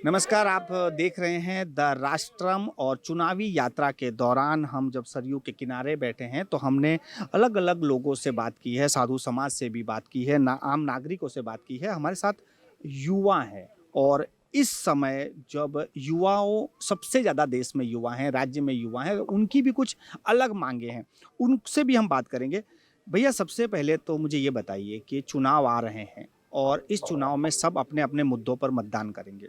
नमस्कार, आप देख रहे हैं द राष्ट्रम और चुनावी यात्रा के दौरान हम जब सरयू के किनारे बैठे हैं तो हमने अलग-अलग लोगों से बात की है, साधु समाज से भी बात की है, ना आम नागरिकों से बात की है। हमारे साथ युवा हैं और इस समय जब युवाओं सबसे ज़्यादा देश में युवा हैं, राज्य में युवा हैं, उनकी भी कुछ अलग माँगे हैं, उनसे भी हम बात करेंगे। भैया सबसे पहले तो मुझे ये बताइए कि चुनाव आ रहे हैं और इस चुनाव में सब अपने-अपने मुद्दों पर मतदान करेंगे।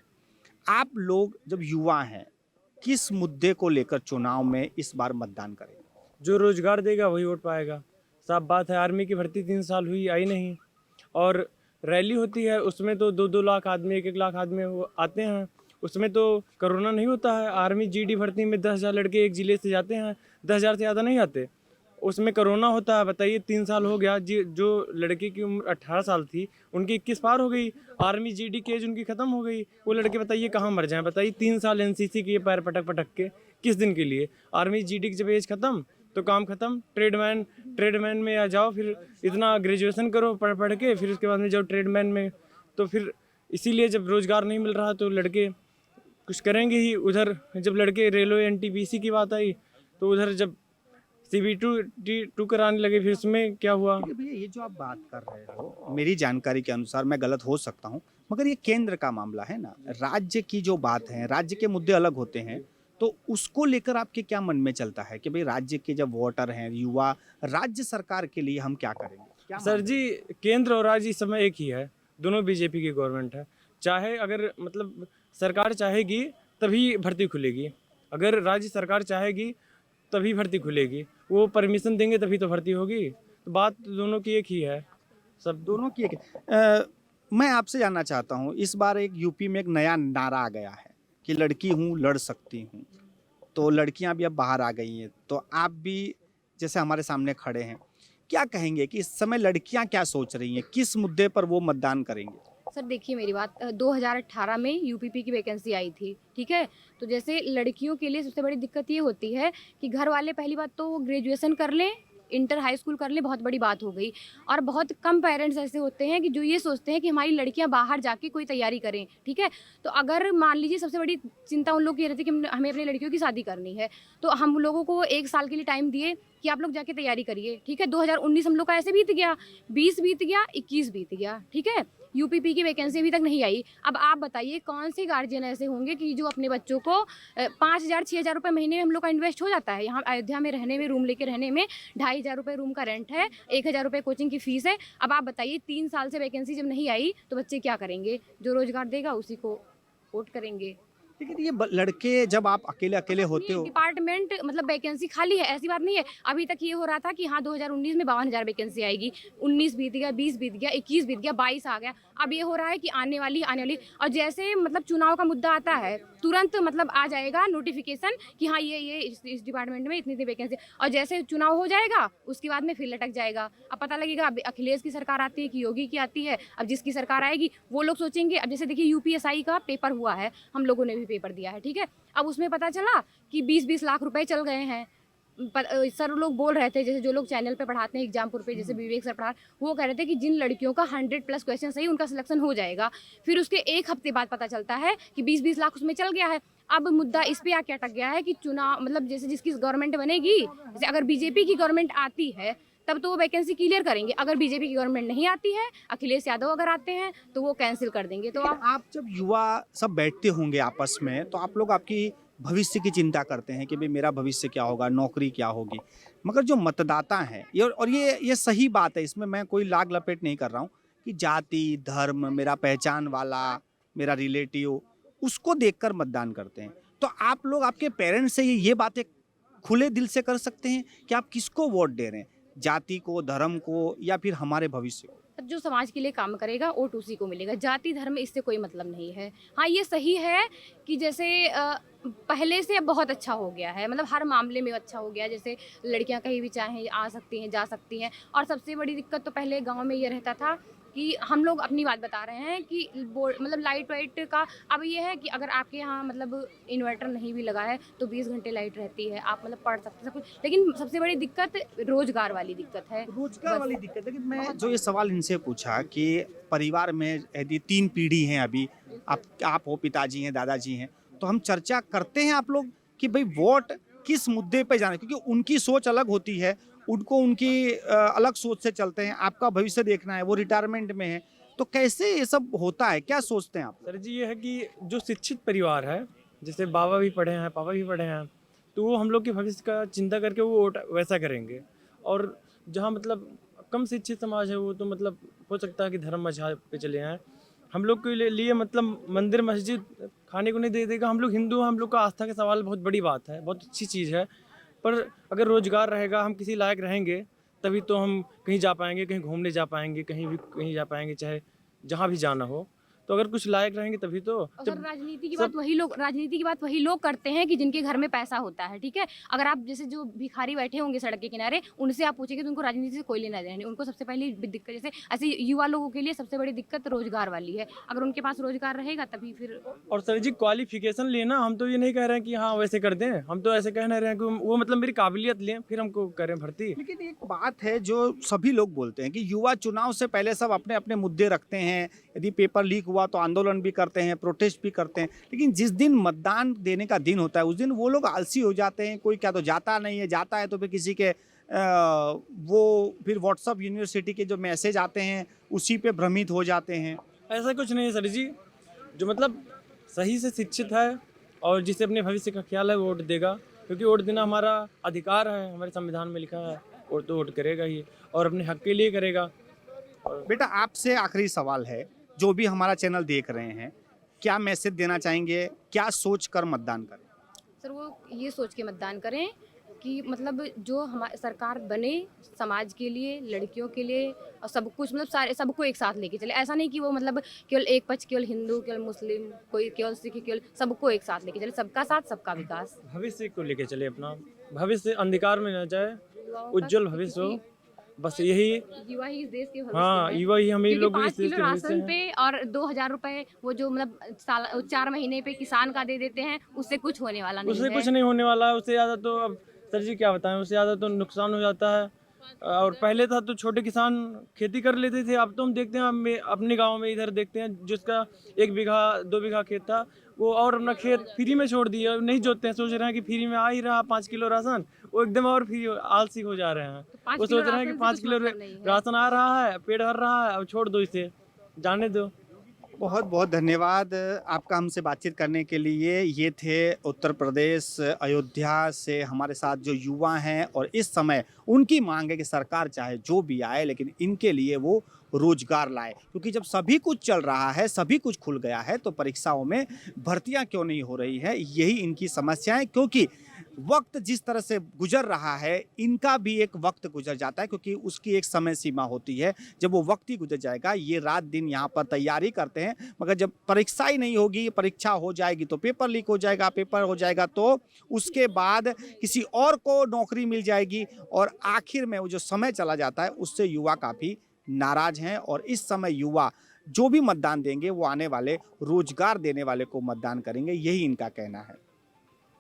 आप लोग जब युवा हैं, किस मुद्दे को लेकर चुनाव में इस बार मतदान करेंगे? जो रोजगार देगा वही वोट पाएगा। साफ बात है, आर्मी की भर्ती 3 साल हुई, आई नहीं। और रैली होती है, उसमें तो 2-2 लाख आदमी, 1-1 लाख आदमी वो आते हैं। उसमें तो कोरोना नहीं होता है। आर्मी जीडी भर्ती में 10,000 लड़के एक जिले से जाते हैं, 10,000 से ज़्यादा नहीं आते। उसमें कोरोना होता है। बताइए, 3 साल हो गया, जी जो लड़के की उम्र 18 साल थी, उनकी 21 पार हो गई। आर्मी जीडी की एज उनकी ख़त्म हो गई। वो लड़के बताइए कहाँ मर जाएँ? बताइए, 3 साल एनसीसी किए पैर पटक-पटक के, किस दिन के लिए? आर्मी जीडी की जब एज ख़त्म तो काम खत्म। ट्रेडमैन में आ जाओ, फिर इतना ग्रेजुएशन करो पढ़ पढ़ के, फिर उसके बाद में जाओ ट्रेडमैन में। तो फिर इसीलिए जब रोज़गार नहीं मिल रहा तो लड़के कुछ करेंगे ही। उधर जब लड़के रेलवे एनटीपीसी की बात आई तो उधर जब सीबी टू कराने लगे, फिर उसमें क्या हुआ? देखिए भैया ये जो आप बात कर रहे हो, मेरी जानकारी के अनुसार मैं गलत हो सकता हूँ, मगर ये केंद्र का मामला है ना, राज्य की जो बात है, राज्य के मुद्दे अलग होते हैं, तो उसको लेकर आपके क्या मन में चलता है कि भई राज्य के जब वोटर हैं, युवा, राज्य सरकार के लिए हम क्या करेंगे? क्या सर माँग जी, केंद्र और राज्य इस समय एक ही है। दोनों बीजेपी की गवर्नमेंट है। चाहे अगर मतलब सरकार चाहेगी तभी भर्ती खुलेगी। अगर राज्य सरकार चाहेगी तभी भर्ती खुलेगी। वो परमिशन देंगे तभी तो भर्ती होगी। तो बात दोनों की एक ही है। सब दोनों की एक मैं आपसे जानना चाहता हूँ, इस बार एक यूपी में एक नया नारा आ गया है कि लड़की हूँ, लड़ सकती हूँ। तो लड़कियां भी अब बाहर आ गई हैं, तो आप भी जैसे हमारे सामने खड़े हैं, क्या कहेंगे कि इस समय लड़कियां क्या सोच रही हैं? किस मुद्दे पर वो मतदान करेंगे? सर देखिए मेरी बात 2018 में यूपीपी की वैकेंसी आई थी, ठीक है? तो जैसे लड़कियों के लिए सबसे बड़ी दिक्कत ये होती है कि घर वाले पहली बात तो वो ग्रेजुएशन कर लें, इंटर हाई स्कूल कर लें, बहुत बड़ी बात हो गई। और बहुत कम पेरेंट्स ऐसे होते हैं कि जो ये सोचते हैं कि हमारी लड़कियां बाहर जाके कोई तैयारी करें, ठीक है? तो अगर मान लीजिए सबसे बड़ी चिंता उन लोग की ये रहती है कि हमें अपनी लड़कियों की शादी करनी है, तो हम लोगों को 1 साल के लिए टाइम दिए कि आप लोग जाके तैयारी करिए, ठीक है? 2019 हम लोग का ऐसे बीत गया, 20 बीत गया, 21 बीत गया, ठीक है? यूपीपी की वैकेंसी अभी तक नहीं आई। अब आप बताइए कौन से गार्जियन ऐसे होंगे कि जो अपने बच्चों को 5,000 6,000 रुपये महीने में हम लोग का इन्वेस्ट हो जाता है। यहाँ अयोध्या में रहने में, रूम लेके रहने में 2,500 रुपये रूम का रेंट है, 1,000 रुपये कोचिंग की फ़ीस है। अब आप बताइए 3 साल से वैकेंसी जब नहीं आई तो बच्चे क्या करेंगे? जो रोज़गार देगा उसी को वोट करेंगे। लेकिन ये लड़के जब आप अकेले-अकेले होते नहीं, हो, डिपार्टमेंट मतलब वैकेंसी खाली है, ऐसी बात नहीं है। अभी तक ये हो रहा था कि हाँ 2019 में 52,000 वैकेंसी आएगी, 19 बीत गया, 20 बीत गया, 21 बीत गया, 22 आ गया। अब ये हो रहा है कि आने वाली और जैसे मतलब चुनाव का मुद्दा आता है, तुरंत मतलब आ जाएगा नोटिफिकेशन कि हाँ ये इस डिपार्टमेंट में इतनी वैकेंसी। और जैसे चुनाव हो जाएगा उसके बाद में फिर लटक जाएगा। अब पता लगेगा अब अखिलेश की सरकार आती है कि योगी की आती है। अब जिसकी सरकार आएगी वो लोग सोचेंगे। अब जैसे देखिए यूपीएसआई का पेपर हुआ है, हम लोगों ने भी पेपर दिया है, ठीक है? अब उसमें पता चला कि 20-20 लाख रुपए चल गए हैं। सर लोग बोल रहे थे, जैसे जो लोग चैनल पे पढ़ाते हैं एग्जामपुर पे, जैसे विवेक सर पढ़ा, वो कह रहे थे कि जिन लड़कियों का 100+ क्वेश्चन सही उनका सिलेक्शन हो जाएगा। फिर उसके 1 हफ्ते बाद पता चलता है कि 20-20 लाख उसमें चल गया है। अब मुद्दा इस पे आके अटक गया है कि चुनाव मतलब जैसे जिसकी गवर्नमेंट बनेगी, जैसे अगर बीजेपी की गवर्नमेंट आती है तब तो वो वैकेंसी क्लियर करेंगे। अगर बीजेपी की गवर्नमेंट नहीं आती है, अखिलेश यादव अगर आते हैं तो वो कैंसिल कर देंगे। तो लेकिन आप जब युवा सब बैठते होंगे आपस में, तो आप लोग आपकी भविष्य की चिंता करते हैं कि भई मेरा भविष्य क्या होगा, नौकरी क्या होगी। मगर जो मतदाता हैं ये और ये सही बात है, इसमें मैं कोई लाग लपेट नहीं कर रहा हूँ कि जाति, धर्म, मेरा पहचान वाला, मेरा रिलेटिव, उसको देखकर मतदान करते हैं। तो आप लोग आपके पेरेंट्स से ये बातें खुले दिल से कर सकते हैं कि आप किसको वोट दे रहे हैं? जाति को, धर्म को या फिर हमारे भविष्य को? जो समाज के लिए काम करेगा वोट उसी को मिलेगा। जाति धर्म इससे कोई मतलब नहीं है। हाँ, ये सही है कि जैसे पहले से अब बहुत अच्छा हो गया है, मतलब हर मामले में अच्छा हो गया है। जैसे लड़कियां कहीं भी चाहें आ सकती हैं, जा सकती हैं। और सबसे बड़ी दिक्कत तो पहले गांव में ये रहता था कि हम लोग अपनी बात बता रहे हैं कि मतलब लाइट वाइट का अब ये है कि अगर आपके यहाँ मतलब इन्वर्टर नहीं भी लगा है तो 20 घंटे लाइट रहती है, आप मतलब पढ़ सकते हैं सब कुछ, लेकिन सबसे बड़ी दिक्कत रोजगार वाली दिक्कत है। रोजगार बस। वाली दिक्कत है कि मैं जो ये सवाल इनसे पूछा कि परिवार में यदि 3 पीढ़ी हैं अभी, आप हो, पिताजी हैं, दादाजी हैं, तो हम चर्चा करते हैं आप लोग कि भाई वोट किस मुद्दे पे जाना है? क्योंकि उनकी सोच अलग होती है, उनको उनकी अलग सोच से चलते हैं, आपका भविष्य देखना है, वो रिटायरमेंट में है, तो कैसे ये सब होता है, क्या सोचते हैं आप? सर जी ये है कि जो शिक्षित परिवार है, जैसे बाबा भी पढ़े हैं, पापा भी पढ़े हैं, तो वो हम लोग के भविष्य का चिंता करके वो वोट वैसा करेंगे। और जहाँ मतलब कम शिक्षित समाज है वो तो मतलब हो सकता है कि धर्म मजहब पे चले आएँ। हम लोग के लिए मतलब मंदिर मस्जिद खाने को नहीं दे देगा। हम लोग हिंदू हैं, हम लोग का आस्था का सवाल बहुत बड़ी बात है, बहुत अच्छी चीज़ है। पर अगर रोज़गार रहेगा, हम किसी लायक रहेंगे, तभी तो हम कहीं जा पाएंगे, कहीं घूमने जा पाएंगे, कहीं भी कहीं जा पाएंगे, चाहे जहाँ भी जाना हो। तो अगर कुछ लायक रहेंगे तभी तो। और जब सर राजनीति की बात वही लोग करते हैं कि जिनके घर में पैसा होता है, ठीक है। अगर आप जैसे जो भिखारी बैठे होंगे सड़क के किनारे, उनसे आप पूछेंगे तो उनको राजनीति से कोई लेना देना नहीं। उनको सबसे पहली दिक्कत जैसे ऐसे युवा लोगों के लिए सबसे बड़ी दिक्कत रोजगार वाली है। अगर उनके पास रोजगार रहेगा तभी फिर। और सर जी क्वालिफिकेशन लेना, हम तो ये नहीं कह रहे हैं कि हाँ वैसे कर दें, हम तो ऐसे कह रहे हैं कि वो मतलब मेरी काबिलियत लें फिर हमको करें भर्ती। लेकिन एक बात है जो सभी लोग बोलते हैं कि युवा चुनाव से पहले सब अपने अपने मुद्दे रखते हैं, यदि पेपर लीक हुआ तो आंदोलन भी करते हैं, प्रोटेस्ट भी करते हैं, लेकिन जिस दिन मतदान देने का दिन होता है उस दिन वो लोग आलसी हो जाते हैं। कोई क्या तो जाता नहीं है, जाता है तो फिर किसी के वो फिर व्हाट्सअप यूनिवर्सिटी के जो मैसेज आते हैं उसी पे भ्रमित हो जाते हैं। ऐसा कुछ नहीं है सर जी, जो मतलब सही से शिक्षित है और जिसे अपने भविष्य का ख्याल है वो वोट देगा, क्योंकि वोट देना हमारा अधिकार है, हमारे संविधान में लिखा है। वोट तो वोट करेगा ही और अपने हक के लिए करेगा। बेटा आपसे आखिरी सवाल है, जो भी हमारा चैनल देख रहे हैं, क्या मैसेज देना चाहेंगे, क्या सोच कर मतदान करें? सर वो ये सोच के मतदान करें कि मतलब जो हमारी सरकार बने समाज के लिए, लड़कियों के लिए और सब कुछ मतलब सारे सबको एक साथ लेके चले। ऐसा नहीं कि वो मतलब केवल एक पक्ष, केवल हिंदू, केवल मुस्लिम, कोई केवल सिख, केवल सबको एक साथ लेके चले। सबका साथ सबका विकास। भविष्य को लेके चले, अपना भविष्य अंधकार में न जाए, युवाओं का उज्जवल भविष्य हो, बस यही। युवा ही इस देश के भविष्य हाँ है। युवा ही हम ही क्योंकि लोग 5 इस देश किलो के भविष्य राशन हैं। पे और 2000 रुपए वो जो मतलब 4 महीने पे किसान का दे देते हैं, उससे कुछ होने वाला नहीं उससे है। कुछ नहीं होने वाला है, उससे ज़्यादा तो अब सर जी क्या बताएं, उससे ज़्यादा तो नुकसान हो जाता है। और पहले था तो छोटे किसान खेती कर लेते थे, अब तो हम देखते हैं अपने गांव में इधर देखते हैं जिसका 1 बीघा 2 बीघा खेत था वो और अपना खेत फ्री में छोड़ दिया, नहीं जोतते हैं, सोच रहे हैं कि फ्री में आ ही रहा 5 किलो राशन, वो एकदम और फ्री आलसी हो जा रहे हैं। तो 5 वो किलो सोच रहे हैं कि राशन से 5 कुछ किलो मतलब नहीं है। राशन आ रहा है, पेट भर रहा है, अब छोड़ दो इसे, जाने दो। बहुत बहुत धन्यवाद आपका हमसे बातचीत करने के लिए। ये थे उत्तर प्रदेश अयोध्या से हमारे साथ जो युवा हैं और इस समय उनकी मांग है कि सरकार चाहे जो भी आए लेकिन इनके लिए वो रोजगार लाए, क्योंकि जब सभी कुछ चल रहा है, सभी कुछ खुल गया है, तो परीक्षाओं में भर्तियां क्यों नहीं हो रही है, यही इनकी समस्या है। क्योंकि वक्त जिस तरह से गुजर रहा है, इनका भी एक वक्त गुजर जाता है, क्योंकि उसकी एक समय सीमा होती है। जब वो वक्त ही गुजर जाएगा, ये रात दिन यहाँ पर तैयारी करते हैं, मगर जब परीक्षा ही नहीं होगी, परीक्षा हो जाएगी तो पेपर लीक हो जाएगा, पेपर हो जाएगा तो उसके बाद किसी और को नौकरी मिल जाएगी, और आखिर में वो जो समय चला जाता है उससे युवा काफ़ी नाराज हैं। और इस समय युवा जो भी मतदान देंगे वो आने वाले रोजगार देने वाले को मतदान करेंगे, यही इनका कहना है।